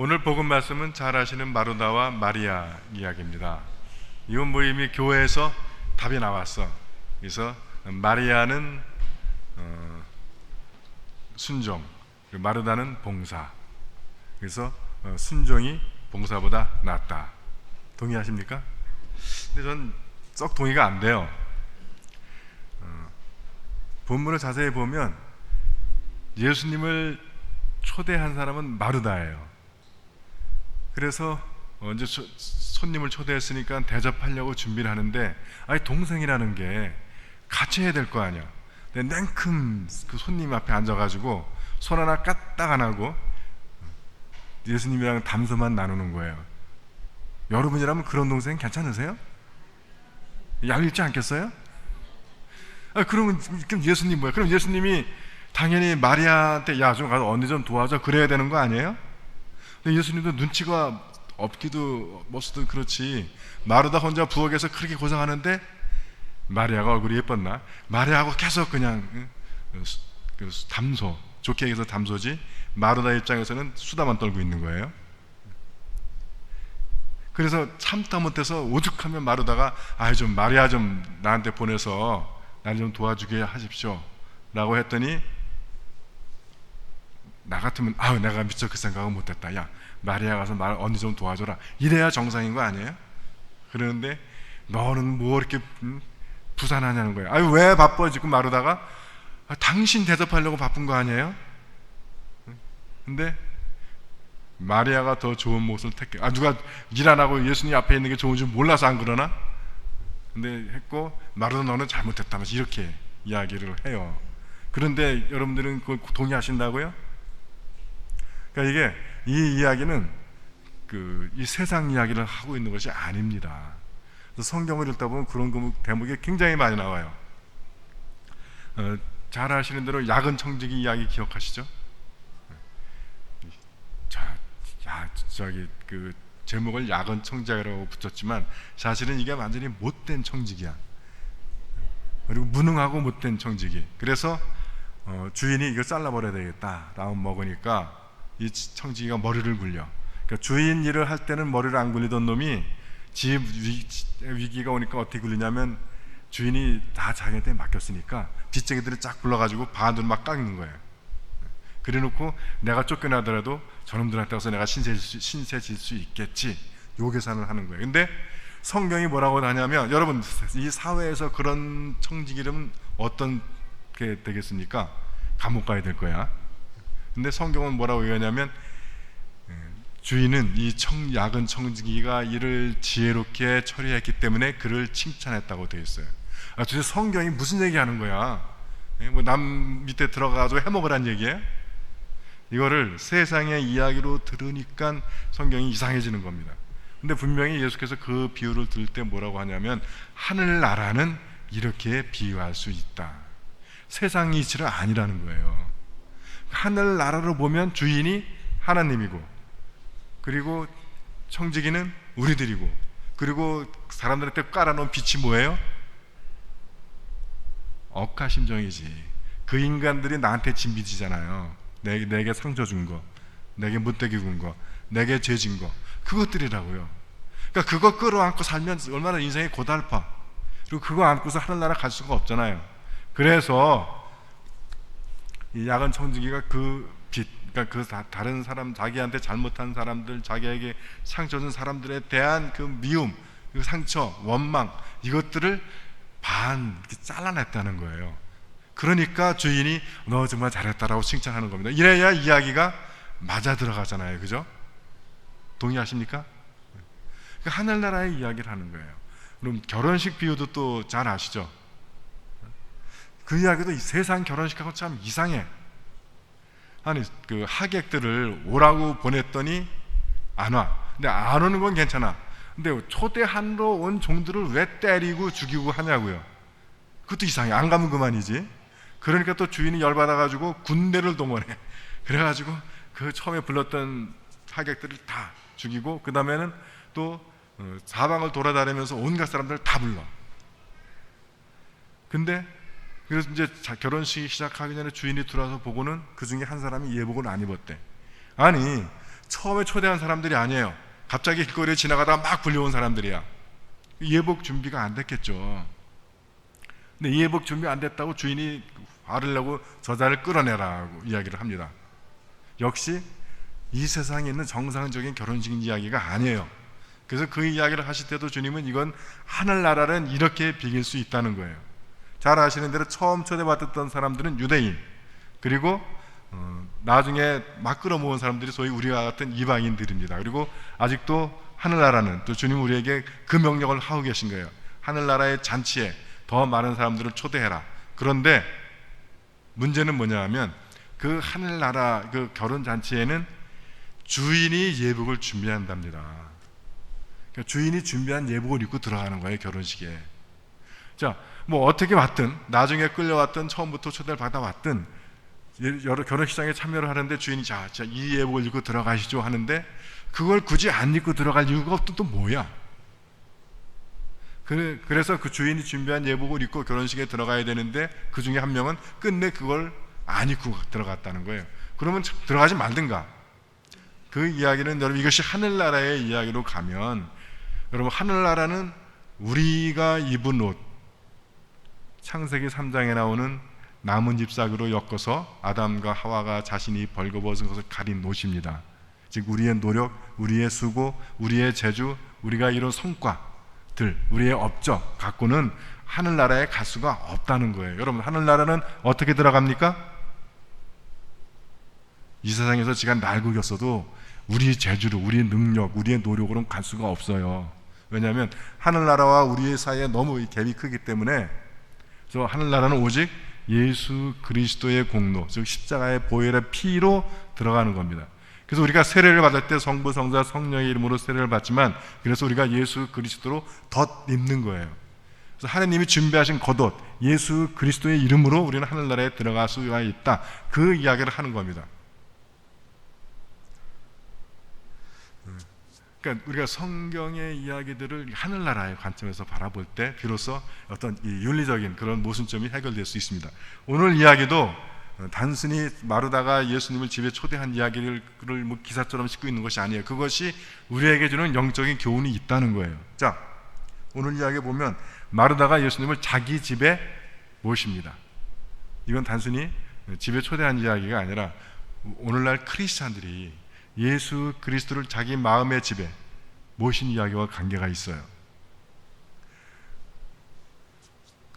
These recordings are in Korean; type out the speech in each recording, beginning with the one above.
오늘 복음 말씀은 잘 아시는 마르다와 마리아 이야기입니다. 이혼 모임이 교회에서 답이 나왔어. 그래서 마리아는 순종, 마르다는 봉사. 그래서 순종이 봉사보다 낫다. 동의하십니까? 근데 전 썩 동의가 안 돼요. 본문을 자세히 보면 예수님을 초대한 사람은 마르다예요. 그래서 이제 손님을 초대했으니까 대접하려고 준비를 하는데, 아니 동생이라는 게 같이 해야 될 거 아니야. 근데 냉큼 그 손님 앞에 앉아가지고 손 하나 까딱 안 하고 예수님이랑 담소만 나누는 거예요. 여러분이라면 그런 동생 괜찮으세요? 얄밉지 않겠어요? 그러면 예수님 뭐야? 그럼 예수님이 당연히 마리아한테 야 좀 가서 언니 좀 도와줘 그래야 되는 거 아니에요? 근데 예수님도 눈치가 없기도 멋스도 그렇지, 마르다 혼자 부엌에서 그렇게 고생하는데 마리아가 얼굴이 예뻤나? 마리아하고 계속 그냥 담소, 좋게 얘기해서 담소지, 마르다 입장에서는 수다만 떨고 있는 거예요. 그래서 참다 못해서 오죽하면 마르다가 좀 마리아 좀 나한테 보내서 날 좀 도와주게 하십시오 라고 했더니, 나 같으면 내가 미처 그 생각은 못했다, 야 마리아 가서 언니 좀 도와줘라, 이래야 정상인 거 아니에요? 그러는데 너는 뭐 이렇게 부산하냐는 거예요. 왜 바빠 지금 마르다가? 당신 대접하려고 바쁜 거 아니에요? 근데 마리아가 더 좋은 모습을 택해. 누가 일 안 하고 예수님 앞에 있는 게 좋은 줄 몰라서 안 그러나? 근데 했고, 마르다 너는 잘못했다면서 이렇게 이야기를 해요. 그런데 여러분들은 그걸 동의하신다고요? 그러니까 이 이야기는 이 세상 이야기를 하고 있는 것이 아닙니다. 성경을 읽다 보면 그런 대목이 굉장히 많이 나와요. 잘 아시는 대로 야근 청지기 이야기 기억하시죠? 그 제목을 야근 청지기라고 붙였지만 사실은 이게 완전히 못된 청지기야. 그리고 무능하고 못된 청지기. 그래서 주인이 이걸 잘라버려야 되겠다 라고 먹으니까 이 청지기가 머리를 굴려. 그러니까 주인 일을 할 때는 머리를 안 굴리던 놈이 집 위기가 오니까 어떻게 굴리냐면, 주인이 다 자기한테 맡겼으니까 뒷재기들을 쫙 불러가지고 반으로 막 깎는 거예요. 그래놓고 내가 쫓겨나더라도 저놈들한테 가서 내가 신세 질 수 있겠지, 요 계산을 하는 거예요. 근데 성경이 뭐라고 하냐면, 여러분 이 사회에서 그런 청지기는 어떤 게 되겠습니까? 감옥 가야 될 거야. 근데 성경은 뭐라고 얘기하냐면, 주인은 이 야근 청지기가 일을 지혜롭게 처리했기 때문에 그를 칭찬했다고 되어 있어요. 도대체 성경이 무슨 얘기하는 거야? 뭐 남 밑에 들어가서 해먹으란 얘기예요? 이거를 세상의 이야기로 들으니까 성경이 이상해지는 겁니다. 근데 분명히 예수께서 그 비유를 들을 때 뭐라고 하냐면, 하늘나라는 이렇게 비유할 수 있다. 세상이 이치가 아니라는 거예요. 하늘나라로 보면 주인이 하나님이고, 그리고 청지기는 우리들이고, 그리고 사람들한테 깔아놓은 빛이 뭐예요? 억하심정이지. 그 인간들이 나한테 진빚이잖아요. 내게 상처 준 거, 내게 못되게 군 거, 내게 죄 진 거, 그것들이라고요. 그러니까 그거 끌어안고 살면 얼마나 인생이 고달파. 그리고 그거 안고서 하늘나라 갈 수가 없잖아요. 그래서 이 야간 청지기가 그 빛, 그러니까 다른 사람, 자기한테 잘못한 사람들, 자기에게 상처 준 사람들에 대한 그 미움, 그 상처, 원망, 이것들을 이렇게 잘라냈다는 거예요. 그러니까 주인이 너 정말 잘했다라고 칭찬하는 겁니다. 이래야 이야기가 맞아 들어가잖아요. 그죠? 동의하십니까? 그러니까 하늘나라의 이야기를 하는 거예요. 그럼 결혼식 비유도 또 잘 아시죠? 그 이야기도 세상 결혼식하고 참 이상해. 아니 그 하객들을 오라고 보냈더니 안 와. 근데 안 오는 건 괜찮아. 근데 초대하러 온 종들을 왜 때리고 죽이고 하냐고요. 그것도 이상해. 안 가면 그만이지. 그러니까 또 주인이 열받아가지고 군대를 동원해. 그래가지고 그 처음에 불렀던 하객들을 다 죽이고, 그 다음에는 또 사방을 돌아다니면서 온갖 사람들을 다 불러. 근데 그래서 이제 결혼식이 시작하기 전에 주인이 들어와서 보고는 그 중에 한 사람이 예복을 안 입었대. 아니 처음에 초대한 사람들이 아니에요. 갑자기 길거리에 지나가다가 막 불려온 사람들이야. 예복 준비가 안 됐겠죠. 근데 예복 준비 안 됐다고 주인이 화를 내고 저자를 끌어내라고 이야기를 합니다. 역시 이 세상에 있는 정상적인 결혼식 이야기가 아니에요. 그래서 그 이야기를 하실 때도 주님은 이건 하늘나라는 이렇게 비길 수 있다는 거예요. 잘 아시는 대로 처음 초대받았던 사람들은 유대인, 그리고 나중에 막 끌어모은 사람들이 소위 우리와 같은 이방인들입니다. 그리고 아직도 하늘나라는, 또 주님 우리에게 그 명령을 하고 계신 거예요. 하늘나라의 잔치에 더 많은 사람들을 초대해라. 그런데 문제는 뭐냐 하면 그 하늘나라 그 결혼 잔치에는 주인이 예복을 준비한답니다. 그러니까 주인이 준비한 예복을 입고 들어가는 거예요, 결혼식에. 자, 뭐 어떻게 왔든, 나중에 끌려왔든, 처음부터 초대를 받아왔든, 여러 결혼식장에 참여를 하는데 주인이 자, 이 예복을 입고 들어가시죠 하는데, 그걸 굳이 안 입고 들어갈 이유가 또 뭐야? 그래서 그 주인이 준비한 예복을 입고 결혼식에 들어가야 되는데, 그 중에 한 명은 끝내 그걸 안 입고 들어갔다는 거예요. 그러면 들어가지 말든가. 그 이야기는, 여러분, 이것이 하늘나라의 이야기로 가면, 여러분, 하늘나라는 우리가 입은 옷, 창세기 3장에 나오는 나뭇잎 싹으로 엮어서 아담과 하와가 자신이 벌거벗은 것을 가린 옷입니다. 즉 우리의 노력, 우리의 수고, 우리의 재주, 우리가 이룬 성과들, 우리의 업적 갖고는 하늘나라에 갈 수가 없다는 거예요. 여러분, 하늘나라는 어떻게 들어갑니까? 이 세상에서 지가 날구겼어도 우리의 재주로, 우리의 능력, 우리의 노력으로는 갈 수가 없어요. 왜냐하면 하늘나라와 우리의 사이에 너무 갭이 크기 때문에, 그래서 하늘나라는 오직 예수 그리스도의 공로, 즉 십자가의 보혈의 피로 들어가는 겁니다. 그래서 우리가 세례를 받을 때 성부, 성자, 성령의 이름으로 세례를 받지만, 그래서 우리가 예수 그리스도로 덧 입는 거예요. 그래서 하나님이 준비하신 겉옷, 예수 그리스도의 이름으로 우리는 하늘나라에 들어갈 수가 있다. 그 이야기를 하는 겁니다. 그러니까 우리가 성경의 이야기들을 하늘나라의 관점에서 바라볼 때 비로소 어떤 이 윤리적인 그런 모순점이 해결될 수 있습니다. 오늘 이야기도 단순히 마르다가 예수님을 집에 초대한 이야기를 뭐 기사처럼 싣고 있는 것이 아니에요. 그것이 우리에게 주는 영적인 교훈이 있다는 거예요. 자, 오늘 이야기 보면 마르다가 예수님을 자기 집에 모십니다. 이건 단순히 집에 초대한 이야기가 아니라 오늘날 크리스찬들이 예수 그리스도를 자기 마음의 집에 모신 이야기와 관계가 있어요.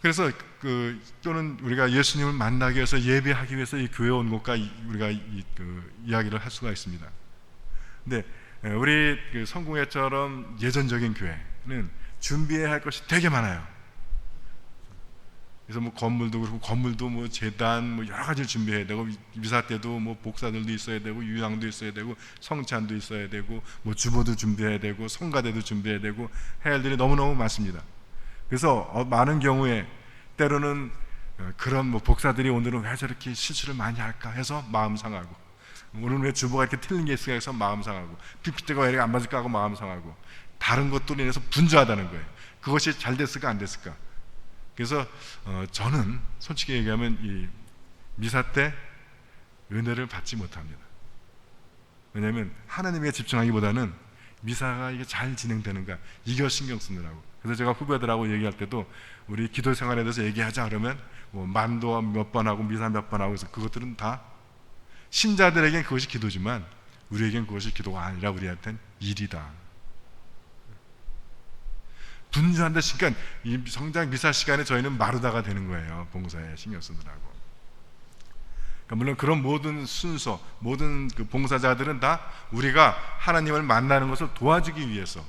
그래서 또는 우리가 예수님을 만나기 위해서, 예배하기 위해서 이 교회에 온 것과 우리가 이야기를 할 수가 있습니다. 근데 우리 성공회처럼 예전적인 교회는 준비해야 할 것이 되게 많아요. 그래서 뭐 건물도 그렇고, 건물도 뭐 재단 뭐 여러 가지를 준비해야 되고, 미사 때도 뭐 복사들도 있어야 되고, 유향도 있어야 되고, 성찬도 있어야 되고, 뭐 주보도 준비해야 되고, 성가대도 준비해야 되고, 해야 할 일이 너무너무 많습니다. 그래서 많은 경우에 때로는 그런 뭐 복사들이 오늘은 왜 저렇게 실수를 많이 할까 해서 마음 상하고, 오늘은 왜 주보가 이렇게 틀린 게 있을까 해서 마음 상하고, PPT가 왜 이렇게 안 맞을까 하고 마음 상하고, 다른 것들로 인해서 분주하다는 거예요. 그것이 잘 됐을까 안 됐을까. 그래서 저는 솔직히 얘기하면 이 미사 때 은혜를 받지 못합니다. 왜냐하면 하나님에게 집중하기보다는 미사가 이게 잘 진행되는가, 이거 신경 쓰느라고. 그래서 제가 후배들하고 얘기할 때도 우리 기도 생활에 대해서 얘기하자 그러면 뭐 만도 몇 번 하고 미사 몇 번 하고, 해서 그것들은 다 신자들에겐 그것이 기도지만 우리에겐 그것이 기도가 아니라 우리한테는 일이다. 분주한데, 그러니까 이 성장 미사 시간에 저희는 마르다가 되는 거예요. 봉사에 신경 쓰느라고. 그러니까 물론 그런 모든 순서, 모든 그 봉사자들은 다 우리가 하나님을 만나는 것을 도와주기 위해서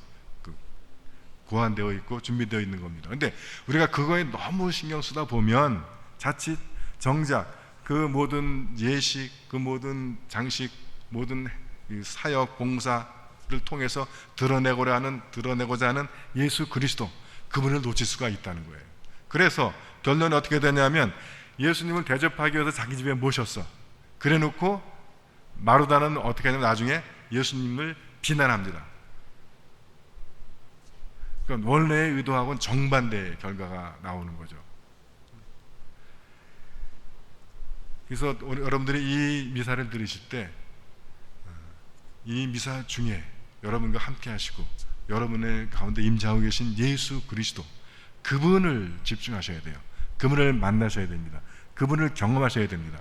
고안되어 있고 준비되어 있는 겁니다. 근데 우리가 그거에 너무 신경 쓰다 보면 자칫 정작 그 모든 예식, 그 모든 장식, 모든 사역, 봉사 를 통해서 드러내고자 하는 예수 그리스도, 그분을 놓칠 수가 있다는 거예요. 그래서 결론이 어떻게 되냐면, 예수님을 대접하기 위해서 자기 집에 모셨어. 그래 놓고 마르다는 어떻게 하냐면 나중에 예수님을 비난합니다. 그러니까 원래의 의도하고는 정반대의 결과가 나오는 거죠. 그래서 여러분들이 이 미사를 들으실 때 이 미사 중에 여러분과 함께 하시고 여러분의 가운데 임재하고 계신 예수 그리스도, 그분을 집중하셔야 돼요. 그분을 만나셔야 됩니다. 그분을 경험하셔야 됩니다.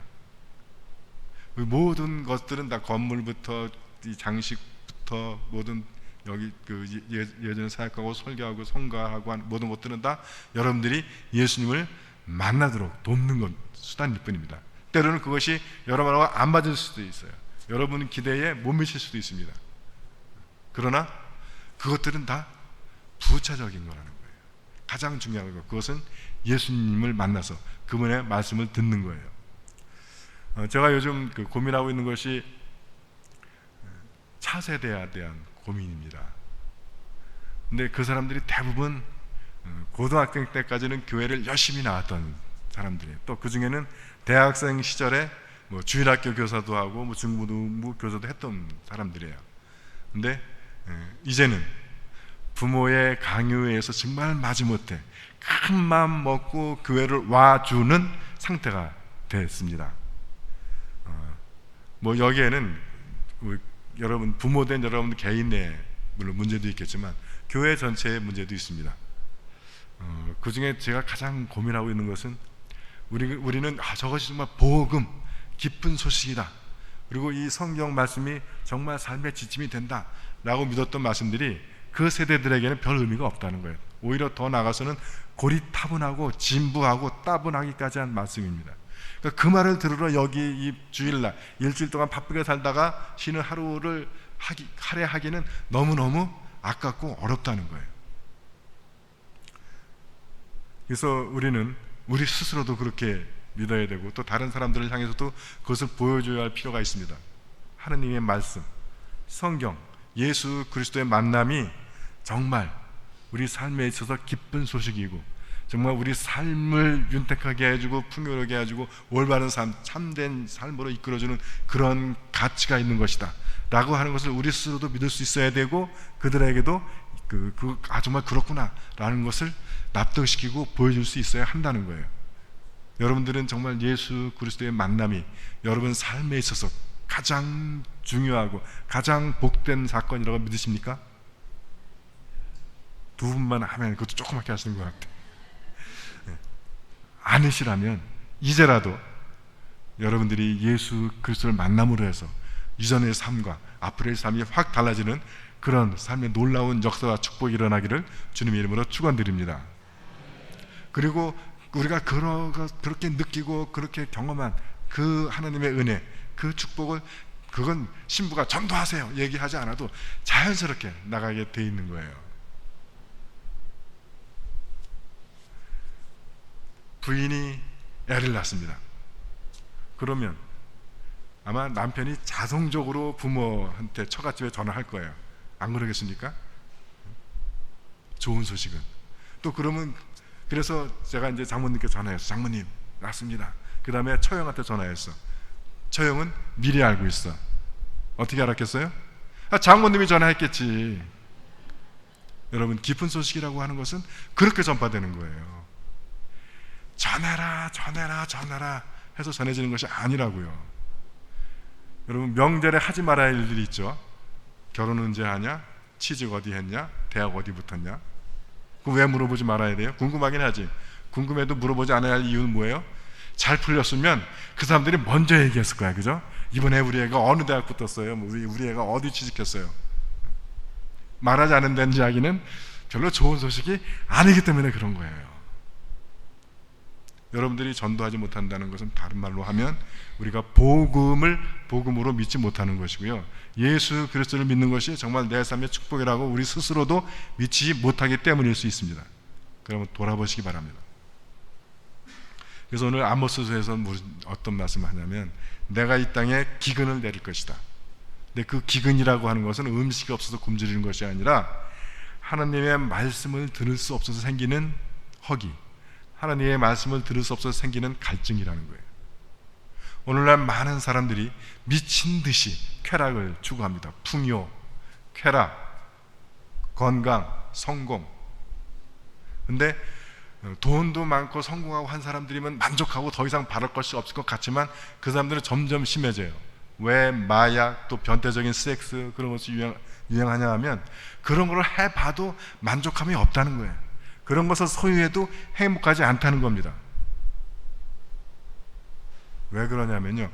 모든 것들은 다 건물부터 이 장식부터 모든 여기 그 예전에 사역하고 설교하고 성가하고 한 모든 것들은 다 여러분들이 예수님을 만나도록 돕는 것 수단일 뿐입니다. 때로는 그것이 여러분하고 안 맞을 수도 있어요. 여러분 기대에 못 미칠 수도 있습니다. 그러나 그것들은 다 부차적인 거라는 거예요. 가장 중요한 것, 그것은 예수님을 만나서 그분의 말씀을 듣는 거예요. 제가 요즘 고민하고 있는 것이 차세대에 대한 고민입니다. 근데 그 사람들이 대부분 고등학생 때까지는 교회를 열심히 나왔던 사람들이에요. 또 그 중에는 대학생 시절에 뭐 주일학교 교사도 하고 뭐 중고등부 교사도 했던 사람들이에요. 근데 이제는 부모의 강요에 의해서 정말 마지못해 큰 마음 먹고 교회를 와주는 상태가 됐습니다. 뭐 여기에는 여러분 부모 된 여러분 개인의 물론 문제도 있겠지만 교회 전체의 문제도 있습니다. 그 중에 제가 가장 고민하고 있는 것은 우리는 저것이 정말 복음 기쁜 소식이다, 그리고 이 성경 말씀이 정말 삶의 지침이 된다 라고 믿었던 말씀들이 그 세대들에게는 별 의미가 없다는 거예요. 오히려 더 나아가서는 고리타분하고 진부하고 따분하기까지 한 말씀입니다. 그러니까 그 말을 들으러 여기 이 주일날 일주일 동안 바쁘게 살다가 쉬는 하루를 할애하기는 너무너무 아깝고 어렵다는 거예요. 그래서 우리는 우리 스스로도 그렇게 믿어야 되고 또 다른 사람들을 향해서도 그것을 보여줘야 할 필요가 있습니다. 하느님의 말씀, 성경, 예수 그리스도의 만남이 정말 우리 삶에 있어서 기쁜 소식이고 정말 우리 삶을 윤택하게 해주고 풍요롭게 해주고 올바른 삶, 참된 삶으로 이끌어주는 그런 가치가 있는 것이다 라고 하는 것을 우리 스스로도 믿을 수 있어야 되고 그들에게도 정말 그렇구나 라는 것을 납득시키고 보여줄 수 있어야 한다는 거예요. 여러분들은 정말 예수 그리스도의 만남이 여러분 삶에 있어서 가장 중요하고 가장 복된 사건이라고 믿으십니까? 두 분만 하면 그것도 조그맣게 하시는 것 같아요. 아니시라면 이제라도 여러분들이 예수 그리스도를 만남으로 해서 이전의 삶과 앞으로의 삶이 확 달라지는 그런 삶의 놀라운 역사와 축복이 일어나기를 주님의 이름으로 축원드립니다. 그리고 우리가 그렇게 느끼고 그렇게 경험한 그 하나님의 은혜, 그 축복을 그건 신부가 전도하세요 얘기하지 않아도 자연스럽게 나가게 돼 있는 거예요. 부인이 애를 낳습니다. 그러면 아마 남편이 자동적으로 부모한테 처갓집에 전화할 거예요. 안 그러겠습니까? 좋은 소식은 또 그러면 그래서 제가 이제 장모님께 전화했어. 장모님 낳습니다. 그 다음에 처형한테 전화했어. 처형은 미리 알고 있어. 어떻게 알았겠어요? 장모님이 전화했겠지. 여러분 기쁜 소식이라고 하는 것은 그렇게 전파되는 거예요. 전해라 전해라 전해라 해서 전해지는 것이 아니라고요. 여러분 명절에 하지 말아야 할 일들이 있죠. 결혼 언제 하냐? 취직 어디 했냐? 대학 어디 붙었냐? 그럼 왜 물어보지 말아야 돼요? 궁금하긴 하지. 궁금해도 물어보지 않아야 할 이유는 뭐예요? 잘 풀렸으면 그 사람들이 먼저 얘기했을 거야, 그죠? 이번에 우리 애가 어느 대학 붙었어요? 우리 애가 어디 취직했어요? 말하지 않은 된 이야기는 별로 좋은 소식이 아니기 때문에 그런 거예요. 여러분들이 전도하지 못한다는 것은 다른 말로 하면 우리가 복음으로 믿지 못하는 것이고요. 예수 그리스도를 믿는 것이 정말 내 삶의 축복이라고 우리 스스로도 믿지 못하기 때문일 수 있습니다. 그러면 돌아보시기 바랍니다. 그래서 오늘 아모스서에서 어떤 말씀을 하냐면 내가 이 땅에 기근을 내릴 것이다. 근데 그 기근이라고 하는 것은 음식이 없어서 굶주리는 것이 아니라 하나님의 말씀을 들을 수 없어서 생기는 허기, 하나님의 말씀을 들을 수 없어서 생기는 갈증이라는 거예요. 오늘날 많은 사람들이 미친 듯이 쾌락을 추구합니다. 풍요, 쾌락, 건강, 성공. 근데 돈도 많고 성공하고 한 사람들이면 만족하고 더 이상 바랄 것이 없을 것 같지만 그 사람들은 점점 심해져요. 왜 마약 또 변태적인 섹스 그런 것이 유행하냐 하면 그런 걸 해봐도 만족함이 없다는 거예요. 그런 것을 소유해도 행복하지 않다는 겁니다. 왜 그러냐면요,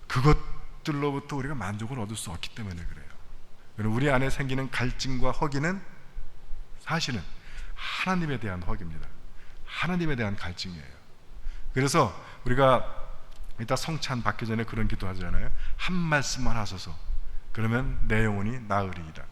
그것들로부터 우리가 만족을 얻을 수 없기 때문에 그래요. 우리 안에 생기는 갈증과 허기는 사실은 하나님에 대한 허기입니다. 하나님에 대한 갈증이에요. 그래서 우리가 이따 성찬 받기 전에 그런 기도하잖아요. 한 말씀만 하소서, 그러면 내 영혼이 나으리이다.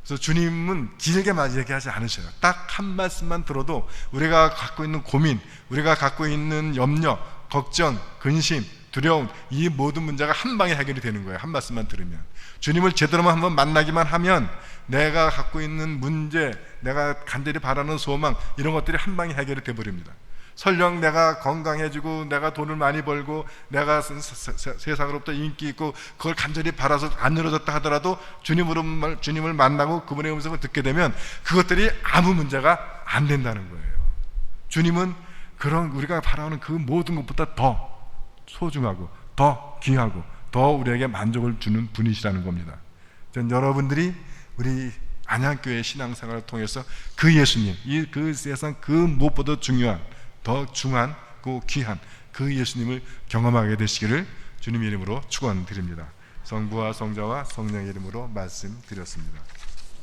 그래서 주님은 길게 얘기하지 않으셔요. 딱 한 말씀만 들어도 우리가 갖고 있는 고민, 우리가 갖고 있는 염려, 걱정, 근심, 두려움, 이 모든 문제가 한 방에 해결이 되는 거예요. 한 말씀만 들으면. 주님을 제대로만 한번 만나기만 하면 내가 갖고 있는 문제, 내가 간절히 바라는 소망, 이런 것들이 한 방에 해결이 되어버립니다. 설령 내가 건강해지고 내가 돈을 많이 벌고 내가 세상으로부터 인기 있고 그걸 간절히 바라서 안 이루어졌다 하더라도 주님을 만나고 그분의 음성을 듣게 되면 그것들이 아무 문제가 안 된다는 거예요. 주님은 그런 우리가 바라는 그 모든 것보다 더 소중하고 더 귀하고 더 우리에게 만족을 주는 분이시라는 겁니다. 전 여러분들이 우리 안양교회 신앙생활을 통해서 그 예수님, 그 세상 그 무엇보다 중요한, 더 중한, 그 귀한 그 예수님을 경험하게 되시기를 주님 이름으로 축원드립니다. 성부와 성자와 성령의 이름으로 말씀드렸습니다.